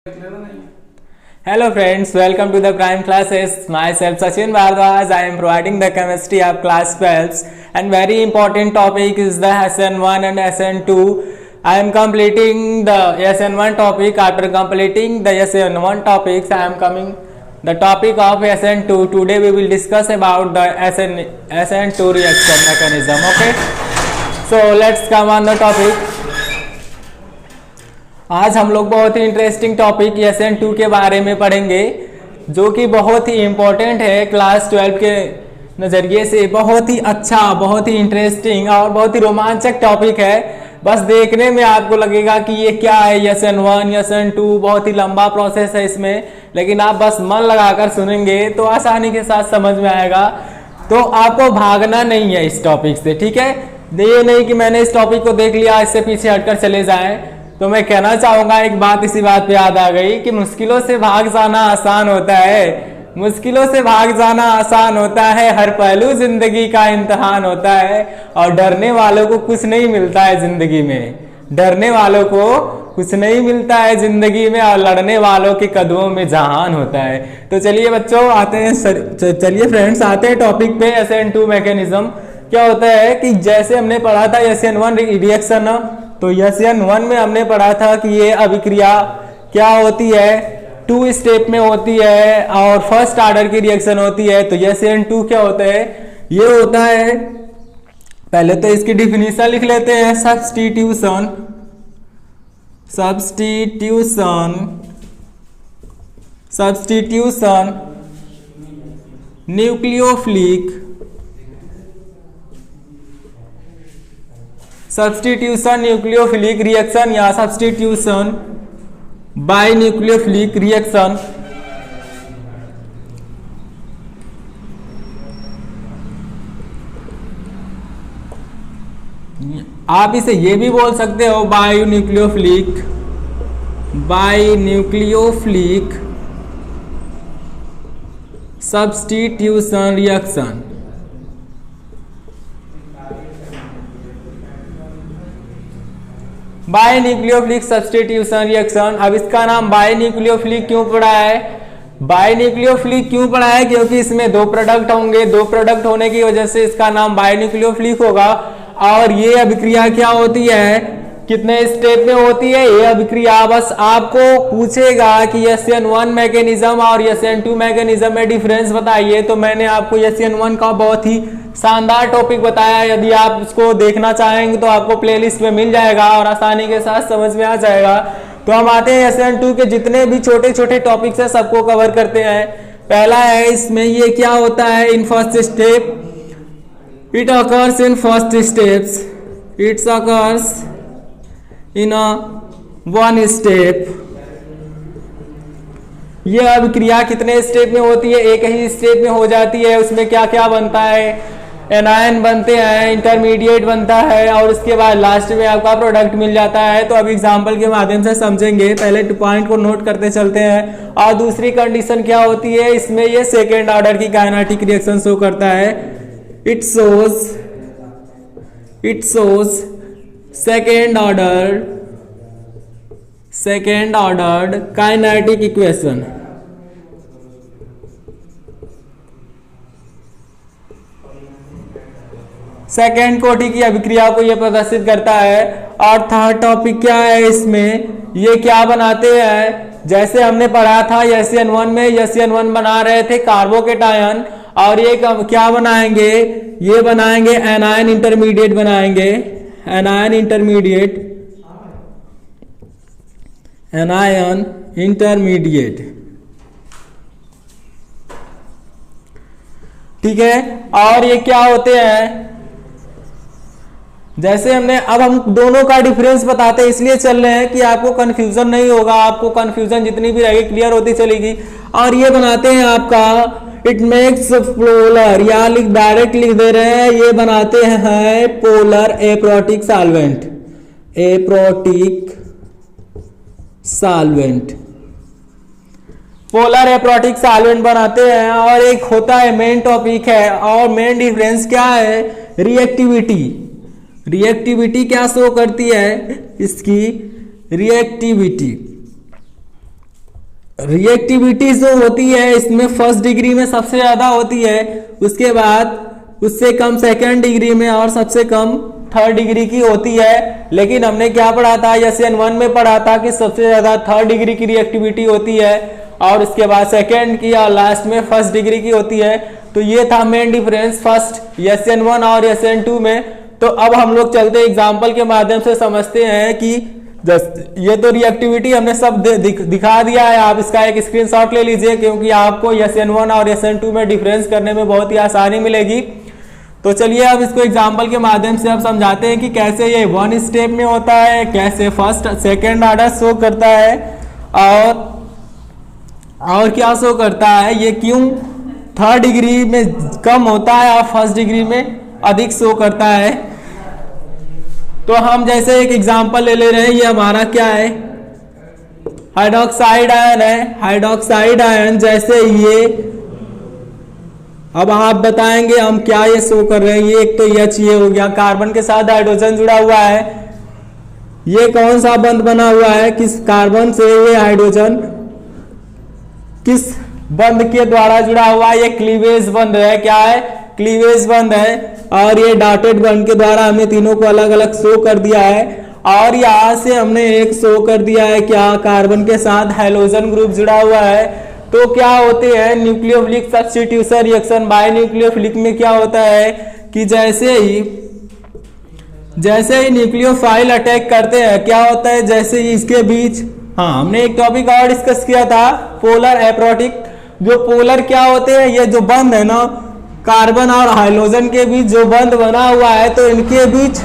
Hello friends, welcome to the Prime Classes. Myself Sachin Bhardwaj. I am providing the chemistry of class 12 and very important topic is the SN1 and SN2. I am completing the SN1 topic. After completing the SN1 topics, I am coming the topic of SN2. Today we will discuss about the SN2 reaction mechanism. Okay, so let's come on the topic. आज हम लोग बहुत ही interesting topic SN2 के बारे में पढ़ेंगे जो कि बहुत ही इम्पोर्टेंट है क्लास 12 के नज़रिए से। बहुत ही अच्छा, बहुत ही इंटरेस्टिंग और बहुत ही रोमांचक टॉपिक है। बस देखने में आपको लगेगा कि ये क्या है SN1 SN2, बहुत ही लंबा प्रोसेस है इसमें, लेकिन आप बस मन लगाकर सुनेंगे तो आसानी के साथ समझ में आएगा। तो आपको भागना नहीं है इस टॉपिक से, ठीक है। ये नहीं कि मैंने इस टॉपिक को देख लिया इससे पीछे हटकर चले जाएं। तो मैं कहना चाहूँगा एक बात, इसी बात पे याद आ गई कि मुश्किलों से भाग जाना आसान होता है, मुश्किलों से भाग जाना आसान होता है, हर पहलू जिंदगी का इम्तिहान होता है और डरने वालों को कुछ नहीं मिलता है जिंदगी में, डरने वालों को कुछ नहीं मिलता है जिंदगी में और लड़ने वालों के कदमों में जहान होता है। तो चलिए बच्चों आते हैं, चलिए फ्रेंड्स आते हैं टॉपिक पे। SN2 मैकेनिज्म क्या होता है कि जैसे हमने पढ़ा था SN1 रिएक्शन, तो SN1 में हमने पढ़ा था कि ये अभिक्रिया क्या होती है, 2 स्टेप में होती है और फर्स्ट ऑर्डर की रिएक्शन होती है। तो SN2 क्या होता है, ये होता है, पहले तो इसकी डिफिनीशन लिख लेते हैं। Substitution, substitution, substitution nucleophilic, substitution nucleophilic reaction या सब्स्टिट्यूशन बाय न्यूक्लियोफिलिक रिएक्शन। आप इसे ये भी बोल सकते हो by nucleophilic, by nucleophilic substitution reaction. By nucleophilic substitution reaction. अब इसका नाम बाय न्यूक्लियोफिलिक क्यों पड़ा है, बाय न्यूक्लियोफिलिक क्यों पड़ा है, क्योंकि इसमें 2 प्रोडक्ट होंगे, 2 प्रोडक्ट होने की वजह से इसका नाम बाय न्यूक्लियोफिलिक होगा। और ये अभिक्रिया क्या होती है, कितने स्टेप में होती है ये अभिक्रिया, बस आपको पूछेगा कि SN1 मैकेनिज्म और SN2 मैकेनिज्म में डिफरेंस बताइए। तो मैंने आपको SN1 का बहुत ही शानदार टॉपिक बताया, यदि आप उसको देखना चाहेंगे तो आपको प्लेलिस्ट में मिल जाएगा और आसानी के साथ समझ में आ जाएगा। तो हम आते हैं SN2 के जितने भी छोटे छोटे टॉपिक्स है सबको कवर करते हैं। पहला है इसमें, ये क्या होता है, in first step, it occurs in first steps, it's occurs in one step. ये अभिक्रिया कितने स्टेप में होती है, एक ही स्टेप में हो जाती है। उसमें क्या क्या बनता है, एनायन बनते हैं, इंटरमीडिएट बनता है और उसके बाद लास्ट में आपका प्रोडक्ट मिल जाता है। तो अब एग्जांपल के माध्यम से समझेंगे, पहले पॉइंट को नोट करते चलते हैं। और दूसरी कंडीशन क्या होती है, इसमें ये सेकेंड ऑर्डर की काइनेटिक रिएक्शन शो करता है। It shows second order kinetic equation. Second कोटि की अभिक्रिया को यह प्रदर्शित करता है। और थर्ड टॉपिक क्या है इसमें, ये क्या बनाते हैं, जैसे हमने पढ़ा था SN1 में, SN1 बना रहे थे कार्बोकेटायन और ये क्या बनाएंगे, ये बनाएंगे एनायन इंटरमीडिएट बनाएंगे, एनायन इंटरमीडिएट, एनायन इंटरमीडिएट, ठीक है। और ये क्या होते हैं, जैसे हमने, अब हम दोनों का डिफरेंस बताते हैं इसलिए चल रहे हैं कि आपको कंफ्यूजन नहीं होगा, आपको कंफ्यूजन जितनी भी रहेगी क्लियर होती चलेगी। और ये बनाते हैं आपका इट मेक्स पोलर, या डायरेक्ट लिख दे रहे हैं, ये बनाते हैं polar aprotic solvent, aprotic solvent, polar aprotic solvent बनाते हैं। और एक होता है मेन टॉपिक है, और मेन डिफरेंस क्या है, रिएक्टिविटी। रिएक्टिविटी क्या शो करती है, इसकी रिएक्टिविटी रिएक्टिविटी जो होती है इसमें फर्स्ट डिग्री में सबसे ज़्यादा होती है, उसके बाद उससे कम सेकंड डिग्री में और सबसे कम थर्ड डिग्री की होती है। लेकिन हमने क्या पढ़ा था, SN1 में पढ़ा था कि सबसे ज़्यादा थर्ड डिग्री की रिएक्टिविटी होती है और उसके बाद सेकंड की और लास्ट में फर्स्ट डिग्री की होती है। तो ये था मेन डिफरेंस फर्स्ट SN1 और SN2 में। तो अब हम लोग चलते एग्जाम्पल के माध्यम से समझते हैं कि ये तो रिएक्टिविटी हमने सब दिखा दिया है, आप इसका एक स्क्रीनशॉट ले लीजिए क्योंकि आपको SN1 और SN2 में डिफरेंस करने में बहुत ही आसानी मिलेगी। तो चलिए अब इसको एग्जाम्पल के माध्यम से अब समझाते हैं कि कैसे ये वन स्टेप में होता है, कैसे फर्स्ट सेकेंड ऑर्डर शो करता है और क्या शो करता है, ये क्यों थर्ड डिग्री में कम होता है और फर्स्ट डिग्री में अधिक शो करता है। तो हम जैसे एक एग्जांपल ले रहे हैं, ये हमारा क्या है, हाइड्रोक्साइड आयन है। हाइड्रोक्साइड आयन जैसे ये, अब आप बताएंगे हम क्या ये शो कर रहे हैं। ये एक तो H ये हो गया, कार्बन के साथ हाइड्रोजन जुड़ा हुआ है। ये कौन सा बंध बना हुआ है, किस कार्बन से ये हाइड्रोजन किस बंध के द्वारा जुड़ा हुआ है, ये क्लीवेज बंध है। क्या है, क्लीवेज बंध है। और ये डॉटेड बंध के द्वारा हमने तीनों को अलग अलग शो कर दिया है। और यहाँ से हमने एक शो कर दिया है क्या, कार्बन के साथ हाइड्रोजन ग्रुप जुड़ा हुआ है। तो क्या होते हैं nucleophilic substitution reaction. By nucleophilic में क्या होता है कि जैसे ही न्यूक्लियोफाइल अटैक करते हैं, क्या होता है जैसे ही इसके बीच, हाँ हमने एक टॉपिक और डिस्कस किया था, पोलर एप्रोटिक। जो पोलर क्या होते हैं, ये जो बंध है ना कार्बन और हाइड्रोजन के बीच जो बंध बना हुआ है, तो इनके बीच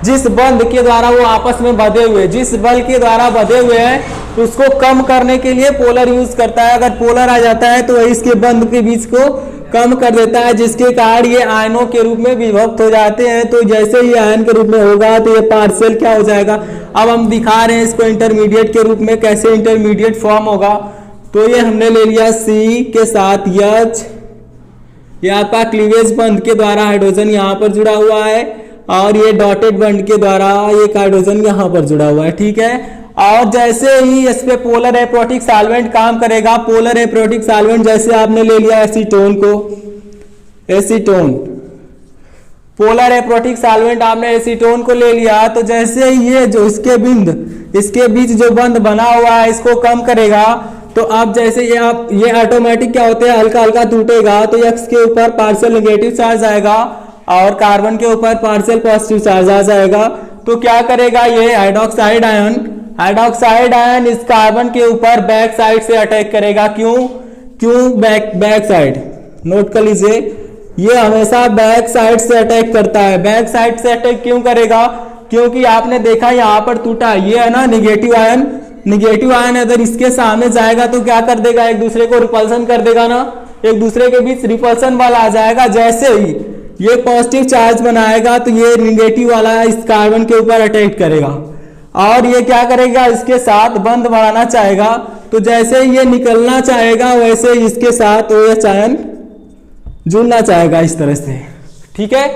जिस बंध के द्वारा वो आपस में बंधे हुए, जिस बल के द्वारा बंधे हुए हैं, उसको कम करने के लिए पोलर यूज करता है। अगर पोलर आ जाता है तो इसके बंध के बीच को कम कर देता है, जिसके कारण ये आयनों के रूप में विभक्त हो जाते हैं। तो जैसे ही आयन के रूप में होगा तो ये पार्शियल क्या हो जाएगा। अब हम दिखा रहे हैं इसको इंटरमीडिएट के रूप में, कैसे इंटरमीडिएट फॉर्म होगा। तो ये हमने ले लिया C के साथ H, ये आपका क्लीवेज बंध के द्वारा हाइड्रोजन यहाँ पर जुड़ा हुआ है और ये डॉटेड बंध के द्वारा एक हाइड्रोजन यहाँ पर जुड़ा हुआ है, ठीक है। और जैसे ही इस पे पोलर एप्रोटिक सॉल्वेंट काम करेगा, पोलर एप्रोटिक सॉल्वेंट जैसे आपने ले लिया एसीटोन को, एसीटोन पोलर एप्रोटिक सॉल्वेंट आपने एसीटोन को ले लिया, तो जैसे ही ये जो इसके बीच जो बंध बना हुआ है इसको कम करेगा, तो अब जैसे ये ऑटोमेटिक क्या होते हैं, हल्का हल्का टूटेगा। तो X के ऊपर पार्शियल नेगेटिव चार्ज आएगा और कार्बन के ऊपर पार्शियल पॉजिटिव चार्ज आ जाएगा। तो क्या करेगा ये हाइड्रोक्साइड आयन इस कार्बन के ऊपर बैक साइड से अटैक करेगा। क्यों बैक साइड, नोट कर लीजिए, ये हमेशा बैक साइड से अटैक करता है। बैक साइड से अटैक क्यों करेगा, क्योंकि आपने देखा यहाँ पर टूटा, ये है ना नेगेटिव आयन अगर इसके सामने जाएगा तो क्या कर देगा, एक दूसरे को रिपल्सन कर देगा ना, एक दूसरे के बीच रिपल्सन बल आ जाएगा। जैसे ही ये पॉजिटिव चार्ज बनाएगा तो ये नेगेटिव वाला इस कार्बन के ऊपर अटैक करेगा और ये क्या करेगा, इसके साथ बंध बनाना चाहेगा। तो जैसे ही ये निकलना चाहेगा वैसे ही इसके साथ OH आयन जुड़ना चाहेगा इस तरह से, ठीक है।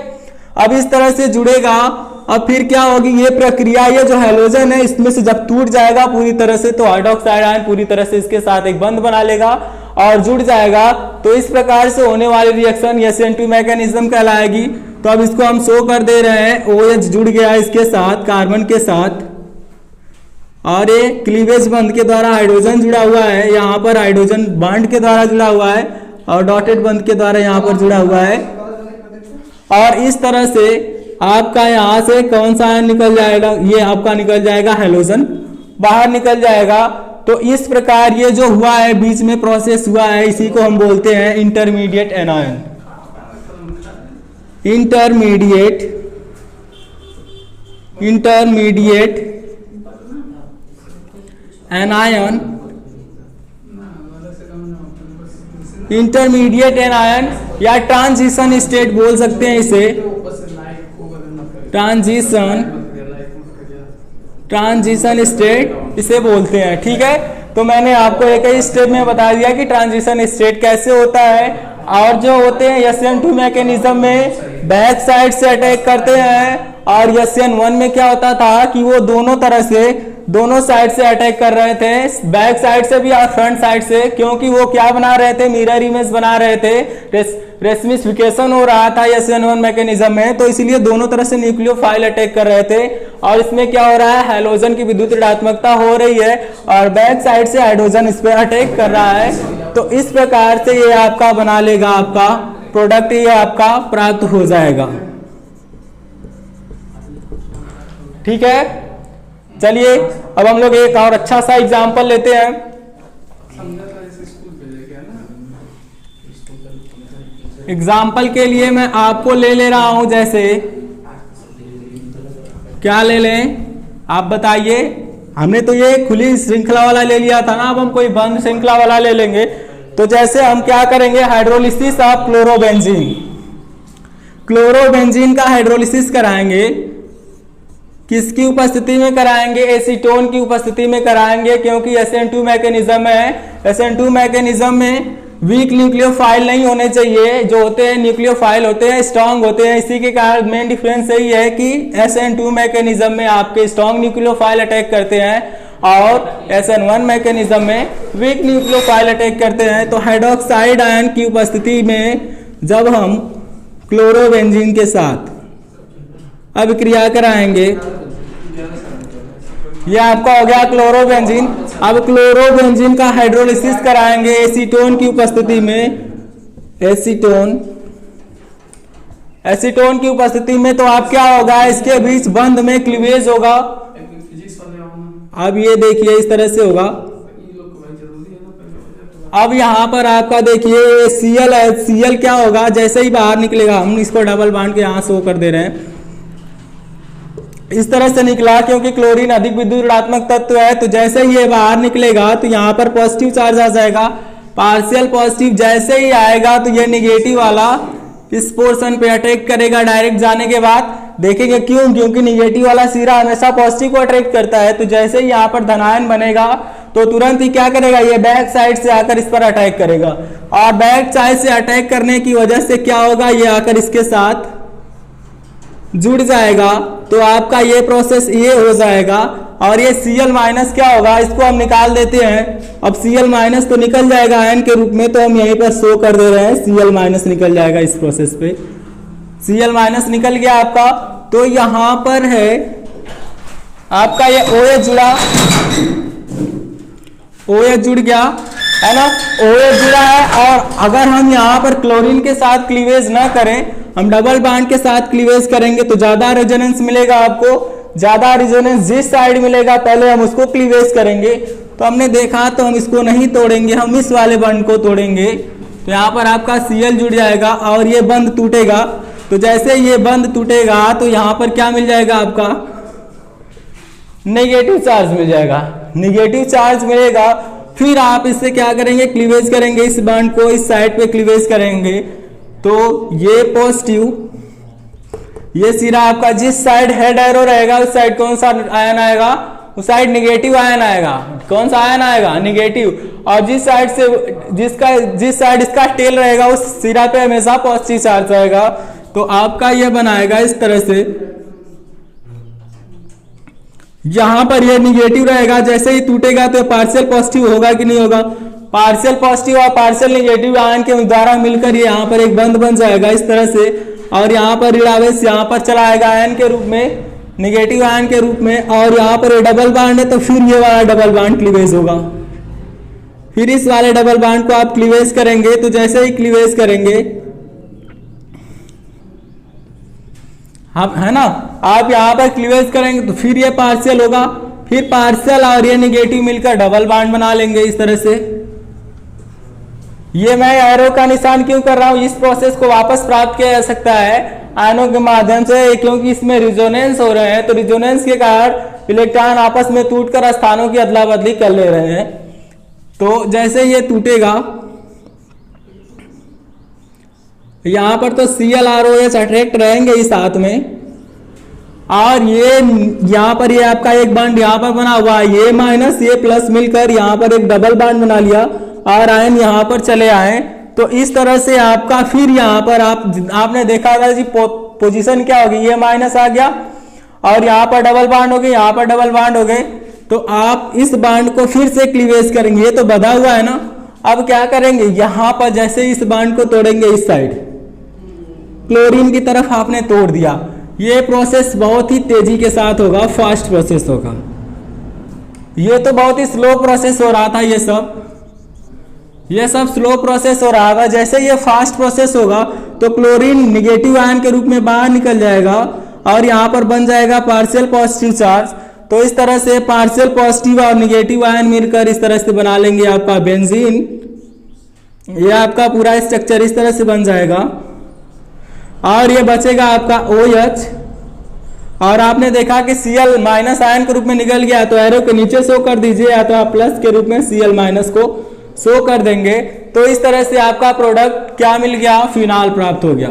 अब इस तरह से जुड़ेगा, अब फिर क्या होगी, ये प्रक्रिया, ये जो हाइड्रोजन है इसमें से जब टूट जाएगा पूरी तरह से, तो हाइड्रोक्साइड आयन पूरी तरह से इसके साथ एक बंध बना लेगा और जुड़ जाएगा। तो इस प्रकार से होने वाली रिएक्शन SN2 मैकेनिज्म कहलाएगी। तो अब इसको हम शो कर दे रहे हैं, OH जुड़ गया इसके साथ कार्बन के साथ और ये क्लीवेज बंध के द्वारा हाइड्रोजन जुड़ा हुआ है, यहाँ पर हाइड्रोजन बॉन्ड के द्वारा जुड़ा हुआ है और डॉटेड बंध के द्वारा यहाँ पर जुड़ा हुआ है। और इस तरह से आपका यहाँ से कौन सा आयन निकल जाएगा, ये आपका निकल जाएगा हाइड्रोजन बाहर निकल जाएगा। तो इस प्रकार ये जो हुआ है बीच में प्रोसेस हुआ है, इसी को हम बोलते हैं intermediate anion. Intermediate anion, intermediate anion या ट्रांजिशन स्टेट बोल सकते हैं इसे, ट्रांजिशन स्टेट इसे बोलते हैं, ठीक है। तो मैंने आपको एक ही स्टेप में बता दिया कि ट्रांजिशन स्टेट कैसे होता है। और जो होते हैं SN2 मैकेनिज्म में बैक साइड से अटैक करते हैं और SN1 में क्या होता था कि वो दोनों तरह से दोनों साइड से अटैक कर रहे थे, बैक साइड से भी और फ्रंट साइड से, क्योंकि वो क्या बना रहे थे, मिरर इमेज बना रहे थे, रेसमिफिकेशन हो रहा था SN1 मैकेनिज्म में, तो इसलिए दोनों तरह से न्यूक्लियोफाइल अटैक कर रहे थे। और इसमें क्या हो रहा है, हैलोजन की विद्युत ऋणात्मकता हो रही है और बैक साइड से हाइड्रोजन इस पे अटैक कर रहा है। तो इस प्रकार से ये आपका बना लेगा, आपका प्रोडक्ट ये आपका प्राप्त हो जाएगा। ठीक है, चलिए अब हम लोग एक और अच्छा सा एग्जांपल लेते हैं। एग्जाम्पल के लिए मैं आपको ले रहा हूं, जैसे क्या ले लें आप बताइए। हमने तो ये खुली श्रृंखला वाला ले लिया था ना, अब हम कोई बंद श्रृंखला वाला ले लेंगे। तो जैसे हम क्या करेंगे, हाइड्रोलिसिस ऑफ क्लोरोबेंजीन, क्लोरोबेंजीन का हाइड्रोलिसिस कराएंगे। किसकी उपस्थिति में कराएंगे, एसीटोन की उपस्थिति में कराएंगे, क्योंकि SN2 मैकेनिज्म है। SN2 मैकेनिज्म में वीक न्यूक्लियोफाइल नहीं होने चाहिए, जो होते हैं न्यूक्लियोफाइल होते हैं स्ट्रांग होते हैं। इसी के कारण मेन डिफरेंस यही है कि SN2 मैकेनिज्म में आपके स्ट्रांग न्यूक्लियोफाइल अटैक करते हैं और SN1 मैकेनिज्म में वीक न्यूक्लियोफाइल अटैक करते हैं। तो हाइड्रोक्साइड आयन की उपस्थिति में जब हम क्लोरोबेंजीन के साथ अभिक्रिया कराएंगे, यह आपका हो गया क्लोरोबेंजीन। अब क्लोरोबेंजीन का हाइड्रोलिसिस कराएंगे एसीटोन की उपस्थिति में, एसीटोन की उपस्थिति में। तो आप क्या होगा, इसके बीच बंध में क्लीवेज होगा। अब ये देखिए इस तरह से होगा। अब यहाँ पर आपका देखिए Cl है, Cl क्या होगा, जैसे ही बाहर निकलेगा, हम इसको डबल बांध के यहाँ शो कर दे रहे हैं, इस तरह से निकला, क्योंकि क्लोरीन अधिक विद्युत ऋणात्मक तत्व है। तो जैसे ही ये बाहर निकलेगा तो यहाँ पर पॉजिटिव चार्ज आ जाएगा, पार्शियल पॉजिटिव। जैसे ही आएगा तो ये निगेटिव वाला इस पोर्शन पे अटैक करेगा डायरेक्ट जाने के बाद। देखेंगे क्यों, क्योंकि निगेटिव वाला सिरा हमेशा पॉजिटिव को अट्रैक्ट करता है। तो जैसे ही यहाँ पर धनायन बनेगा तो तुरंत ही क्या करेगा, ये बैक साइड से आकर इस पर अटैक करेगा, और बैक साइड से अटैक करने की वजह से क्या होगा, ये आकर इसके साथ जुड़ जाएगा। तो आपका ये प्रोसेस ये हो जाएगा, और ये Cl माइनस क्या होगा, इसको हम निकाल देते हैं। अब Cl माइनस तो निकल जाएगा आयन के रूप में, तो हम यहीं पर शो कर दे रहे हैं, Cl माइनस निकल जाएगा इस प्रोसेस पे। Cl माइनस निकल गया आपका। तो यहां पर है आपका ये OH जुड़ा, OH जुड़ गया है ना, OH जुड़ा है। और अगर हम यहाँ पर क्लोरीन के साथ क्लीवेज ना करें, हम डबल बॉन्ड के साथ क्लीवेज करेंगे तो ज्यादा रेजोनेंस मिलेगा आपको। ज्यादा रेजोनेंस जिस साइड मिलेगा पहले हम उसको क्लीवेज करेंगे। तो हमने देखा तो हम इसको नहीं तोड़ेंगे, हम इस वाले बंध को तोड़ेंगे। तो यहाँ पर आपका Cl जुड़ जाएगा और ये बंध टूटेगा। तो जैसे ये बंध टूटेगा तो यहाँ पर क्या मिल जाएगा, आपका नेगेटिव चार्ज मिल जाएगा, नेगेटिव चार्ज मिलेगा। फिर आप इससे क्या करेंगे, क्लीवेज करेंगे, इस बॉन्ड को इस साइड पे क्लीवेज करेंगे। तो ये पॉजिटिव, ये सिरा आपका जिस साइड हेड एरो रहेगा उस साइड कौन सा आयन आएगा, उस साइड निगेटिव आयन आएगा। कौन सा आयन आएगा, निगेटिव। और जिस साइड से जिस साइड इसका टेल रहेगा उस सिरा पे हमेशा पॉजिटिव चार्ज आएगा। तो आपका ये बनाएगा इस तरह से, यहां पर ये निगेटिव रहेगा, जैसे ही टूटेगा तो पार्शियल पॉजिटिव होगा कि नहीं होगा, पार्शियल पॉजिटिव और पार्शियल निगेटिव आयन के द्वारा मिलकर ये यहाँ पर एक बंध बन जाएगा इस तरह से। और यहाँ पर ऋणावेश यहाँ पर चला आएगा आयन के रूप में, निगेटिव आयन के रूप में। और यहाँ पर ये डबल बॉन्ड है तो फिर ये वाला डबल बॉन्ड क्लीवेज होगा। फिर इस वाले डबल बॉन्ड को आप क्लीवेज करेंगे। तो जैसे ही क्लीवेज करेंगे आप, है ना, आप यहाँ पर क्लीवेज करेंगे तो फिर ये पार्शियल होगा, फिर पार्शियल और ये निगेटिव मिलकर डबल बॉन्ड बना लेंगे इस तरह से। ये मैं एरो का निशान क्यों कर रहा हूं, इस प्रोसेस को वापस प्राप्त किया जा सकता है आयनों के माध्यम से, क्योंकि इसमें रिजोनेंस हो रहे हैं। तो रिजोनेंस के कारण इलेक्ट्रॉन आपस में टूटकर स्थानों की अदला बदली कर ले रहे हैं। तो जैसे ये टूटेगा, यहां पर तो Cl और OH अट्रैक्ट रहेंगे ही साथ में। और ये यहाँ पर ये आपका एक बॉन्ड यहाँ पर बना हुआ है, ये माइनस ये प्लस मिलकर यहाँ पर एक डबल बॉन्ड बना लिया और आयन यहाँ पर चले आए। तो इस तरह से आपका फिर यहाँ पर आपने देखा था जी पोजीशन क्या होगी, ये माइनस आ गया और यहाँ पर डबल बॉन्ड हो गए, यहाँ पर डबल बॉन्ड हो गए। तो आप इस बांड को फिर से क्लीवेज करेंगे, ये तो बंधा हुआ है ना। अब क्या करेंगे, यहां पर जैसे इस बांड को तोड़ेंगे, इस साइड क्लोरीन की तरफ आपने तोड़ दिया। ये प्रोसेस बहुत ही तेजी के साथ होगा, फास्ट प्रोसेस होगा। ये तो बहुत ही स्लो प्रोसेस हो रहा था, ये सब स्लो प्रोसेस हो रहा था। जैसे ये फास्ट प्रोसेस होगा तो क्लोरीन निगेटिव आयन के रूप में बाहर निकल जाएगा और यहाँ पर बन जाएगा पार्शियल पॉजिटिव चार्ज। तो इस तरह से पार्शियल पॉजिटिव और निगेटिव आयन मिलकर इस तरह से बना लेंगे आपका बेंजीन। ये आपका पूरा स्ट्रक्चर इस तरह से बन जाएगा और ये बचेगा आपका OH। और आपने देखा कि Cl माइनस आयन के रूप में निकल गया, तो एरो के नीचे शो कर दीजिए या तो आप प्लस के रूप में Cl माइनस को शो कर देंगे। तो इस तरह से आपका प्रोडक्ट क्या मिल गया, फिनाल प्राप्त हो गया।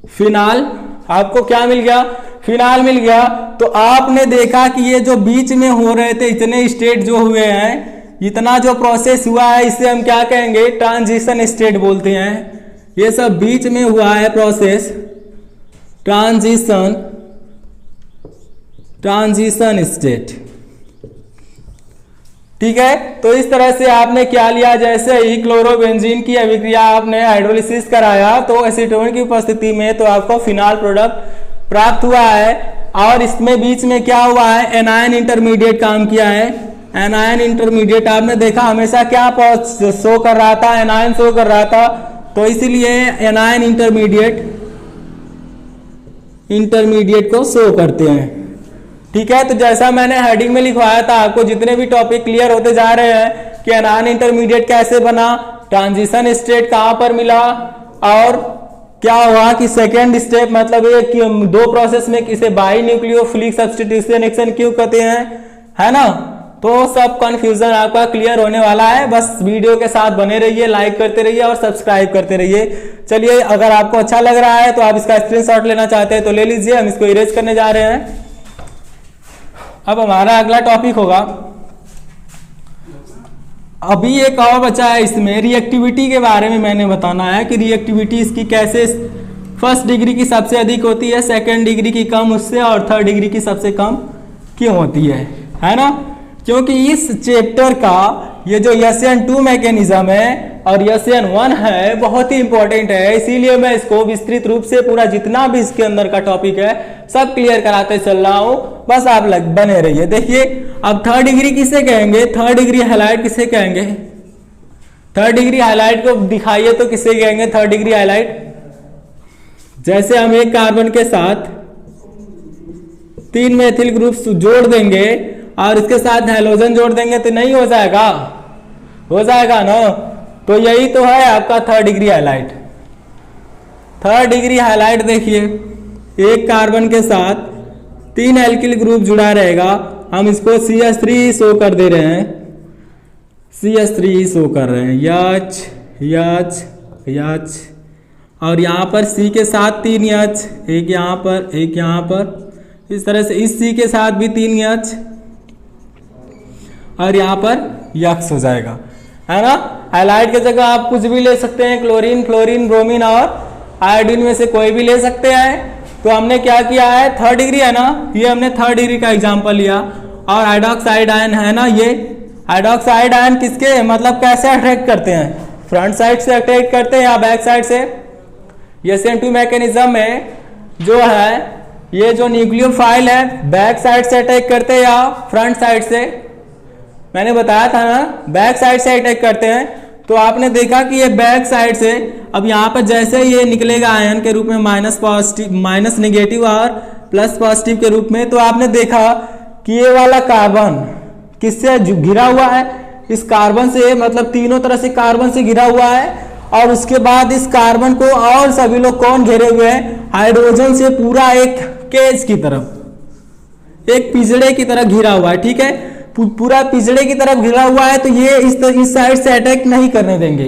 फिनाल आपको क्या मिल गया, फिनाल मिल गया। तो आपने देखा कि ये जो बीच में हो रहे थे इतने स्टेट जो हुए हैं, इतना जो प्रोसेस हुआ है, इसे हम क्या कहेंगे, ट्रांजिशन स्टेट बोलते हैं। ये सब बीच में हुआ है प्रोसेस, ट्रांजिशन स्टेट। ठीक है, तो इस तरह से आपने क्या लिया, जैसे ही क्लोरोबेंजीन की अभिक्रिया आपने हाइड्रोलिसिस कराया तो एसीटोन की उपस्थिति में तो आपको फिनाल प्रोडक्ट प्राप्त हुआ है। और इसमें बीच में क्या हुआ है, एनायन इंटरमीडिएट काम किया है। एनायन इंटरमीडिएट आपने देखा हमेशा क्या शो कर रहा था, एनायन शो कर रहा था, तो इसीलिए एनायन इंटरमीडिएट को शो करते हैं। ठीक है, तो जैसा मैंने हेडिंग में लिखवाया था, आपको जितने भी टॉपिक क्लियर होते जा रहे हैं कि एनायन इंटरमीडिएट कैसे बना, ट्रांजिशन स्टेट कहां पर मिला, और क्या हुआ कि सेकेंड स्टेप मतलब ये कि दो प्रोसेस में किसे बाई न्यूक्लियोफिलिक सब्स्टिट्यूशन रिएक्शन क्यों कहते हैं, है ना। तो सब कंफ्यूजन आपका क्लियर होने वाला है। बस वीडियो के साथ बने रहिए, लाइक करते रहिए और सब्सक्राइब करते रहिए। चलिए, अगर आपको अच्छा लग रहा है तो आप इसका स्क्रीनशॉट लेना चाहते हैं तो ले लीजिए, हम इसको इरेज करने जा रहे हैं। अब हमारा अगला टॉपिक होगा, अभी एक और बचा है इसमें, रिएक्टिविटी के बारे में मैंने बताना है कि रिएक्टिविटी इसकी कैसे फर्स्ट डिग्री की सबसे अधिक होती है, सेकंड डिग्री की कम उससे, और थर्ड डिग्री की सबसे कम क्यों होती है ना। क्योंकि इस चैप्टर का ये जो SN2 मैकेनिज्म है और SN1 है बहुत ही इंपॉर्टेंट है, इसीलिए मैं इसको विस्तृत रूप से पूरा जितना भी इसके अंदर का टॉपिक है सब क्लियर कराते चल रहा हूं। बस आप बने रहिए। देखिए, अब थर्ड डिग्री किसे कहेंगे, थर्ड डिग्री हाइलाइट किसे कहेंगे, थर्ड डिग्री हाइलाइट को दिखाइए तो किसे कहेंगे थर्ड डिग्री हाइलाइट। जैसे हम एक कार्बन के साथ 3 मेथिल ग्रुप जोड़ देंगे और इसके साथ हैलोजन जोड़ देंगे तो नहीं हो जाएगा, हो जाएगा ना। तो यही तो है आपका third degree highlight. Third degree highlight देखिए, एक कार्बन के साथ 3 एल्किल ग्रुप जुड़ा रहेगा, हम इसको CH3 शो कर दे रहे हैं, CH3 शो कर रहे हैं, H और यहाँ पर C के साथ 3 H, एक यहाँ पर एक यहाँ पर, इस तरह से इस C के साथ भी 3 H और यहाँ पर यक्स हो जाएगा, है ना। हाइलाइट की जगह आप कुछ भी ले सकते हैं, क्लोरीन, फ्लोरीन, ब्रोमीन और आयोडीन में से कोई भी ले सकते हैं। तो हमने क्या किया है, थर्ड डिग्री है ना, ये हमने थर्ड डिग्री का एग्जांपल लिया। और हाइड्रोक्साइड आयन है ना, ये हाइड्रोक्साइड आयन किसके मतलब कैसे अट्रैक्ट करते हैं, फ्रंट साइड से अट्रैक्ट करते हैं या बैक साइड से। SN2 मैकेनिज्म में जो है ये जो न्यूक्लियोफाइल है बैक साइड से अटैक करते हैं या फ्रंट साइड से, मैंने बताया था ना बैक साइड से अटैक करते हैं। तो आपने देखा कि ये बैक साइड से, अब यहाँ पर जैसे ये निकलेगा आयन के रूप में माइनस नेगेटिव और प्लस पॉजिटिव के रूप में, तो आपने देखा कि ये वाला कार्बन किससे घिरा हुआ है, इस कार्बन से, मतलब तीनों तरह से कार्बन से घिरा हुआ है। और उसके बाद इस कार्बन को और सभी लोग कौन घेरे हुए हैं, हाइड्रोजन से पूरा एक केज की तरफ, एक पिंजड़े की तरह घिरा हुआ है। ठीक है, पूरा पिंजड़े की तरफ घिरा हुआ है। तो ये इस साइड से अटैक नहीं करने देंगे,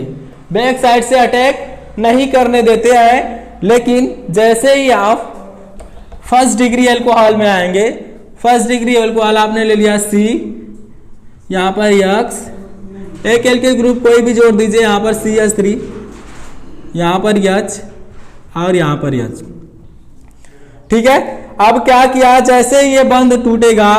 बैक साइड से अटैक नहीं करने देते हैं। लेकिन जैसे ही आप फर्स्ट डिग्री अल्कोहल में आएंगे, फर्स्ट डिग्री अल्कोहल आपने ले लिया C, यहाँ पर X, एक एल्किल ग्रुप कोई भी जोड़ दीजिए, यहाँ पर CH3, यहाँ पर H और यहाँ पर H। ठीक है, अब क्या किया, जैसे ये बंध टूटेगा,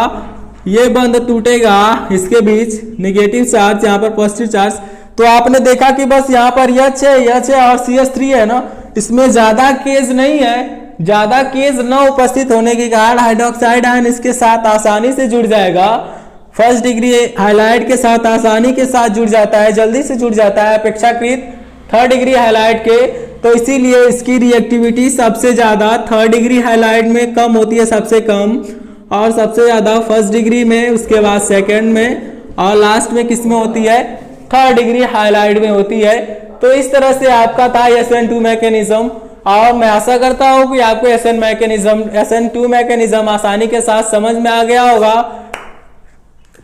ये बंध टूटेगा इसके बीच नेगेटिव चार्ज, यहाँ पर पॉजिटिव चार्ज, तो आपने देखा कि बस यहाँ पर H है और CH3 है ना, इसमें ज्यादा केज नहीं है। ज्यादा केज न उपस्थित होने के कारण हाइड्रोक्साइड आयन इसके साथ आसानी से जुड़ जाएगा। फर्स्ट डिग्री हाइलाइट के साथ आसानी के साथ जुड़ जाता है, जल्दी से जुड़ जाता है अपेक्षाकृत थर्ड डिग्री हाइलाइट के। तो इसीलिए इसकी रिएक्टिविटी सबसे ज्यादा थर्ड डिग्री हाइलाइट में कम होती है, सबसे कम, और सबसे ज्यादा फर्स्ट डिग्री में, उसके बाद सेकेंड में, और लास्ट में किस में होती है, थर्ड डिग्री हाइलाइट में होती है। तो इस तरह से आपका था SN2 मैकेनिज्म, और मैं आशा करता हूं कि आपको SN2 मैकेनिज्म आसानी के साथ समझ में आ गया होगा।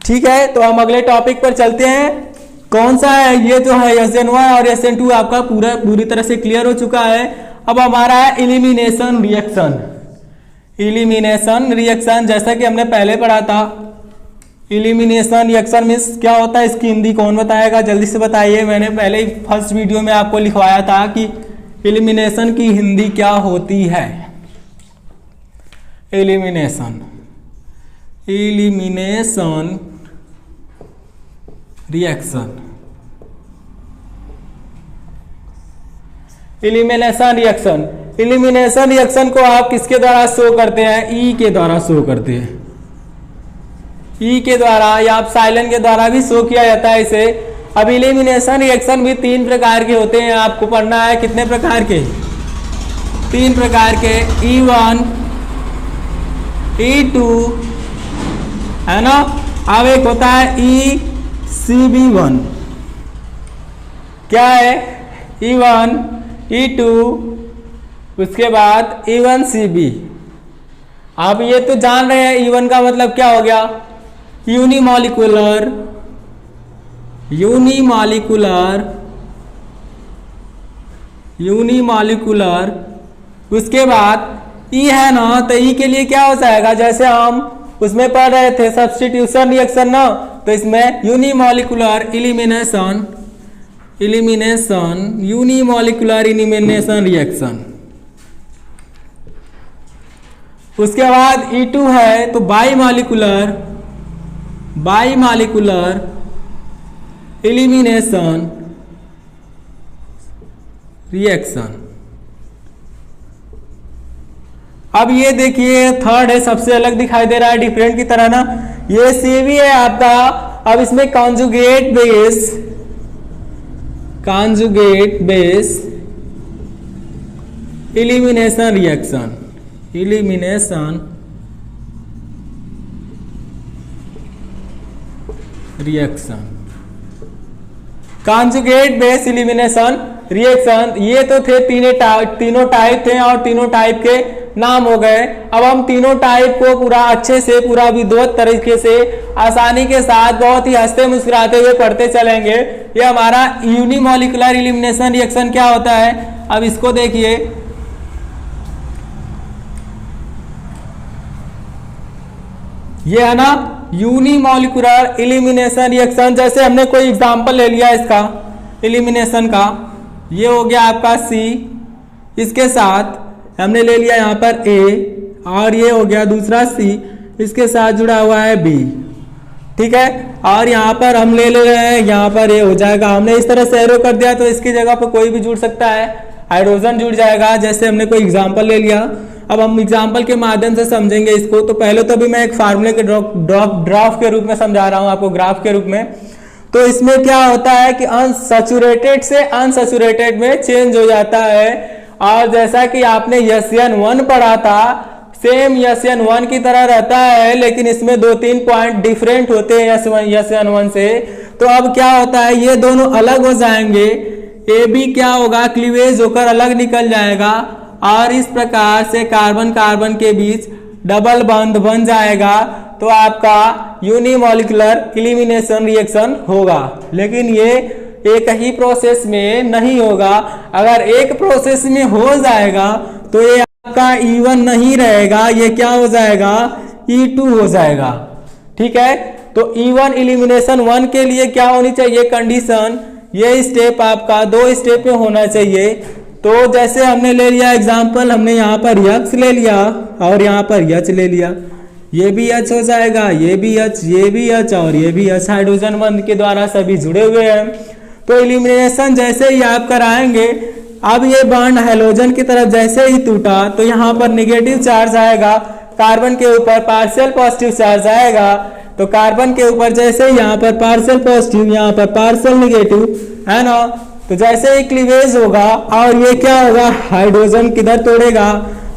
ठीक है, तो हम अगले टॉपिक पर चलते हैं। कौन सा है, ये जो है SN1 और SN2 आपका पूरी तरह से क्लियर हो चुका है। अब हमारा है एलिमिनेशन रिएक्शन। एलिमिनेशन रिएक्शन जैसा कि हमने पहले पढ़ा था, एलिमिनेशन रिएक्शन मीन्स क्या होता है, इसकी हिंदी कौन बताएगा, जल्दी से बताइए। मैंने पहले ही फर्स्ट वीडियो में आपको लिखवाया था कि एलिमिनेशन की हिंदी क्या होती है। एलिमिनेशन रिएक्शन, एलिमिनेशन रिएक्शन को आप किसके द्वारा शो करते हैं, ई के द्वारा शो करते हैं। ई के द्वारा या आप साइलेंट के द्वारा भी शो किया जाता है इसे। अब एलिमिनेशन रिएक्शन भी 3 प्रकार के होते हैं, आपको पढ़ना है। कितने प्रकार के, 3 प्रकार के, E1 E2 है ना। अब एक होता है ECB1, क्या है, E1 E2 उसके बाद E1CB। आप ये तो जान रहे हैं E1 का मतलब क्या हो गया, यूनिमॉलिक्यूलर। उसके बाद E है ना, तो E के लिए क्या हो जाएगा, जैसे हम उसमें पढ़ रहे थे सब्स्टिट्यूशन रिएक्शन ना, तो इसमें यूनिमॉलिक्यूलर इलिमिनेशन रिएक्शन। उसके बाद E2 है तो बाईमॉलिक्यूलर इलिमिनेशन रिएक्शन। अब ये देखिए थर्ड है, सबसे अलग दिखाई दे रहा है, डिफरेंट की तरह ना। ये CV है आपका। अब इसमें conjugate base elimination reaction, conjugate base elimination reaction. ये तो थे तीनों टाइप थे और तीनों टाइप के नाम हो गए। अब हम तीनों टाइप को पूरा अच्छे से, पूरा विधिवत तरीके से, आसानी के साथ, बहुत ही हंसते मुस्कुराते हुए पढ़ते चलेंगे। ये हमारा यूनिमॉलिक्यूलर इलिमिनेशन रिएक्शन क्या होता है, अब इसको देखिए। ये है ना यूनिमॉलिक्यूलर इलिमिनेशन रिएक्शन। जैसे हमने कोई एग्जांपल ले लिया इसका इलिमिनेशन का, ये हो गया आपका C, इसके साथ हमने ले लिया यहाँ पर A, और ये हो गया दूसरा C, इसके साथ जुड़ा हुआ है B। ठीक है, और यहाँ पर हम ले रहे हैं, यहाँ पर ये हो जाएगा। हमने इस तरह से एरो कर दिया तो इसकी जगह पर कोई भी जुड़ सकता है, हाइड्रोजन जुड़ जाएगा। जैसे हमने कोई एग्जाम्पल ले लिया, अब हम एग्जाम्पल के माध्यम से समझेंगे इसको। तो पहले तो अभी मैं एक फार्मूले के ड्राफ के रूप में समझा रहा हूँ आपको, ग्राफ के रूप में। तो इसमें क्या होता है कि अनसैचुरेटेड से अनसैचुरेटेड में चेंज हो जाता है। और जैसा कि आपने SN1 पढ़ा था, सेम SN1 की तरह रहता है, लेकिन इसमें 2-3 पॉइंट डिफरेंट होते हैं SN1 से। तो अब क्या होता है, ये दोनों अलग हो जाएंगे। AB क्या होगा, क्लीवेज होकर अलग निकल जाएगा, और इस प्रकार से कार्बन कार्बन के बीच डबल बॉन्ड बन जाएगा। तो आपका यूनिमॉलिक्यूलर इलिमिनेशन रिएक्शन होगा। लेकिन ये एक ही प्रोसेस में नहीं होगा। अगर एक प्रोसेस में हो जाएगा तो ये आपका E1 नहीं रहेगा, ये क्या हो जाएगा, E2 हो जाएगा। ठीक है, तो E1 इलिमिनेशन 1 के लिए क्या होनी चाहिए कंडीशन, ये स्टेप आपका 2 स्टेप में होना चाहिए। तो जैसे हमने ले लिया एग्जाम्पल, हमने यहाँ पर यक्स ले लिया और यहाँ पर यच ले लिया, ये भी यच हो जाएगा, ये भी यच, ये भी यच और ये भी यच, हाइड्रोजन बंध के द्वारा सभी जुड़े हुए हैं। तो एलिमिनेशन जैसे ही आप कराएंगे, अब ये बॉन्ड हैलोजन की तरफ जैसे ही टूटा तो यहाँ पर नेगेटिव चार्ज आएगा, कार्बन के ऊपर पार्शियल पॉजिटिव चार्ज आएगा। तो कार्बन के ऊपर जैसे यहाँ पर पार्शियल पॉजिटिव, यहाँ पर पार्शियल नेगेटिव, है ना। तो जैसे ही क्लीवेज होगा और ये क्या होगा, हाइड्रोजन किधर तोड़ेगा,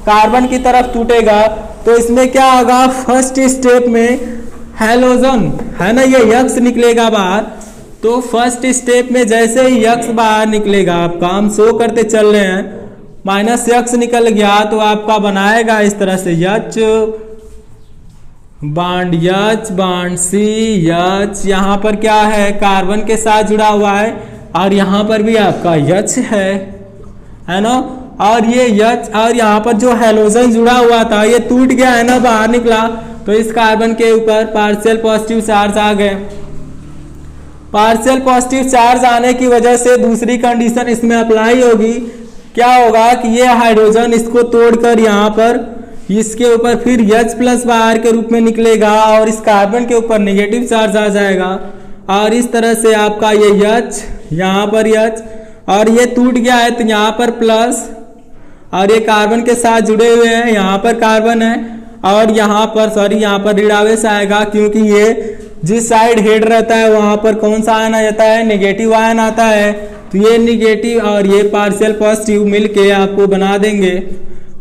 कार्बन की तरफ टूटेगा। तो इसमें क्या होगा, फर्स्ट स्टेप में हैलोजन, है ना, ये यक्स निकलेगा बाहर। तो फर्स्ट स्टेप में जैसे ही यक्स बाहर निकलेगा, आपका हम शो करते चल रहे हैं, माइनस यक्स निकल गया तो आपका बनाएगा इस तरह से यच बांड सी यच, यहाँ पर क्या है, कार्बन के साथ जुड़ा हुआ है और यहाँ पर भी आपका यच है ना। और ये यच और यहाँ पर जो हैलोजन जुड़ा हुआ था ये टूट गया, है ना, बाहर निकला। तो इस कार्बन के ऊपर पार्शियल पॉजिटिव चार्ज आ गए। पार्शियल पॉजिटिव चार्ज आने की वजह से दूसरी कंडीशन इसमें अप्लाई होगी। क्या होगा कि ये हाइड्रोजन इसको तोड़कर यहाँ पर इसके ऊपर फिर H प्लस बाहर के रूप में निकलेगा और इस कार्बन के ऊपर नेगेटिव चार्ज आ जाएगा और इस तरह से आपका ये H, यहाँ पर H और ये टूट गया है तो यहाँ पर प्लस और ये कार्बन के साथ जुड़े हुए हैं, यहाँ पर कार्बन है और यहाँ पर यहाँ पर ऋणावेश आएगा, क्योंकि ये जिस साइड हेड रहता है वहां पर कौन सा आयन आ जाता है, नेगेटिव आयन आता है। तो ये नेगेटिव और ये पार्शियल पॉजिटिव मिलके आपको बना देंगे,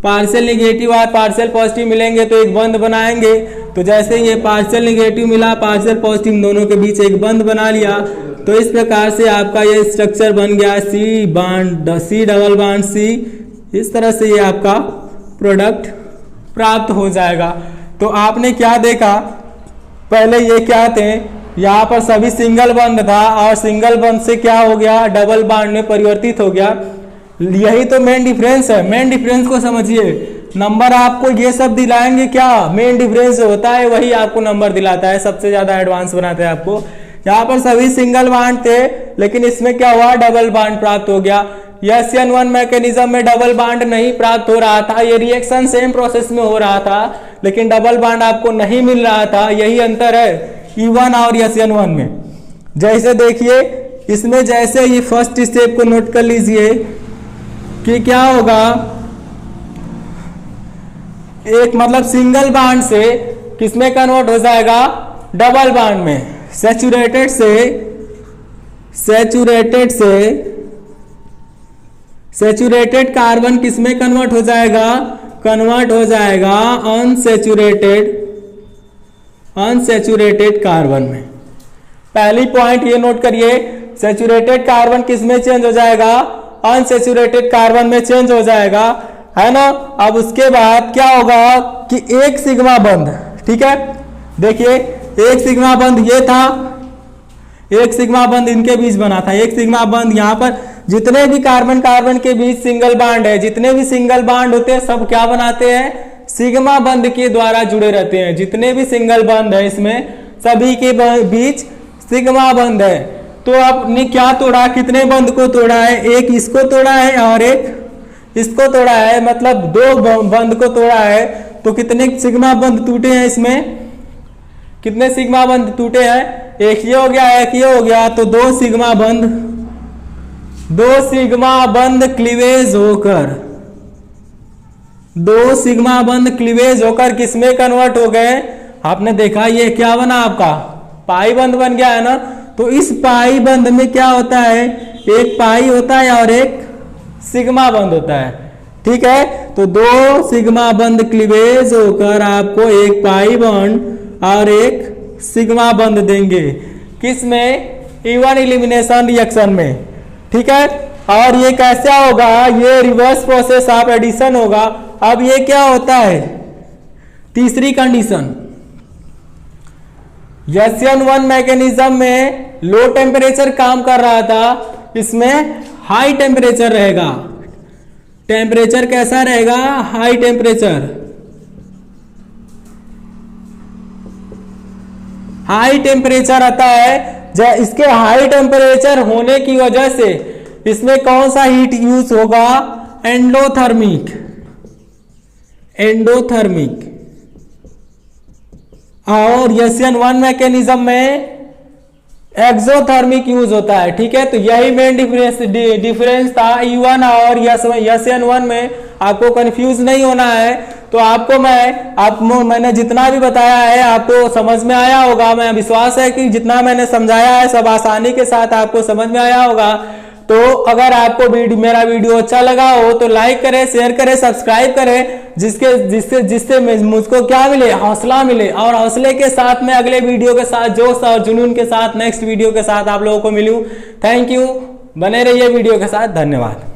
पार्शियल नेगेटिव और पार्शियल पॉजिटिव मिलेंगे तो एक बंध बनाएंगे। तो जैसे ये पार्शियल नेगेटिव मिला, पार्शियल पॉजिटिव दोनों के बीच एक बंध बना लिया। तो इस प्रकार से आपका ये स्ट्रक्चर बन गया सी डबल बॉन्ड सी। इस तरह से ये आपका प्रोडक्ट प्राप्त हो जाएगा। तो आपने क्या देखा, पहले ये क्या थे, यहाँ पर सभी सिंगल बॉन्ड था और सिंगल बॉन्ड से क्या हो गया, डबल बॉन्ड में परिवर्तित हो गया। यही तो मेन डिफरेंस है। मेन डिफरेंस को समझिए, नंबर आपको ये सब दिलाएंगे, क्या मेन डिफरेंस होता है वही आपको नंबर दिलाता है, सबसे ज्यादा एडवांस बनाता है आपको। यहाँ पर सभी सिंगल बॉन्ड थे लेकिन इसमें क्या हुआ, डबल बॉन्ड प्राप्त हो गया। SN1 मैकेनिज्म में डबल बॉन्ड नहीं प्राप्त हो रहा था, ये रिएक्शन सेम प्रोसेस में हो रहा था लेकिन डबल बॉन्ड आपको नहीं मिल रहा था। यही अंतर है E1 और SN1 में। जैसे देखिए इसमें जैसे ये फर्स्ट स्टेप को नोट कर लीजिए कि क्या होगा, एक मतलब सिंगल बॉन्ड से किसमें कन्वर्ट हो जाएगा, डबल बॉन्ड में। सैचुरेटेड कार्बन किसमें कन्वर्ट हो जाएगा, कन्वर्ट हो जाएगा अनसैचुरेटेड कार्बन में। पहली पॉइंट ये नोट करिए, सैचुरेटेड कार्बन किसमें चेंज हो जाएगा, अनसैचुरेटेड कार्बन में चेंज हो जाएगा, है ना। अब उसके बाद क्या होगा कि एक सिग्मा बंध, ठीक है, देखिए एक सिग्मा बंध ये था, एक सिग्मा बंध इनके बीच बना था, एक सिग्मा बंध यहाँ पर जितने भी कार्बन कार्बन के बीच सिंगल बॉन्ड है, जितने भी सिंगल बॉन्ड होते हैं सब क्या बनाते हैं, सिग्मा बंध के द्वारा जुड़े रहते हैं। जितने भी सिंगल बंध है इसमें सभी के बीच सिग्मा बंध है। तो आपने क्या तोड़ा, कितने बंध को तोड़ा है, एक इसको तोड़ा है और एक इसको तोड़ा है, मतलब दो बंध को तोड़ा है। तो कितने सिग्मा बंध टूटे हैं इसमें, कितने सिग्मा बंध टूटे हैं, एक ये हो गया, एक ये हो गया। तो दो सिग्मा बंध क्लीवेज होकर किसमें कन्वर्ट हो गए, आपने देखा ये क्या बना, आपका पाई बंध बन गया है ना। तो इस पाई बंध में क्या होता है, एक पाई होता है और एक सिग्मा बंध होता है, ठीक है। तो दो सिग्मा बंध क्लीवेज होकर आपको एक पाई बंध और एक सिग्मा बंध देंगे, किसमें, E1 एलिमिनेशन रिएक्शन में, ठीक है। और ये कैसा होगा, ये रिवर्स प्रोसेस ऑफ एडिशन होगा। अब ये क्या होता है, तीसरी कंडीशन, SN1 मैकेनिज्म में लो टेम्परेचर काम कर रहा था, इसमें हाई टेम्परेचर रहेगा। टेम्परेचर कैसा रहेगा, हाई टेम्परेचर। हाई टेम्परेचर आता है, इसके हाई टेम्परेचर होने की वजह से इसमें कौन सा हीट यूज होगा? एंडोथर्मिक। एंडोथर्मिक। और SN1 मैकेनिज्म में एक्सोथर्मिक यूज होता है। ठीक है, तो यही मेन डिफरेंस था E1 और SN1 में। आपको कंफ्यूज नहीं होना है। तो मैंने जितना भी बताया है आपको समझ में आया होगा। मैं विश्वास है कि जितना मैंने समझाया है सब आसानी के साथ आपको समझ में आया होगा। तो अगर आपको मेरा वीडियो अच्छा लगा हो तो लाइक करें, शेयर करें, सब्सक्राइब करें, जिससे मुझको क्या मिले? हौसला मिले। और हौसले के साथ में अगले वीडियो के साथ जोश और जुनून के साथ नेक्स्ट वीडियो के साथ आप लोगों को मिलूं। Thank you. बने रहिए वीडियो के साथ। धन्यवाद।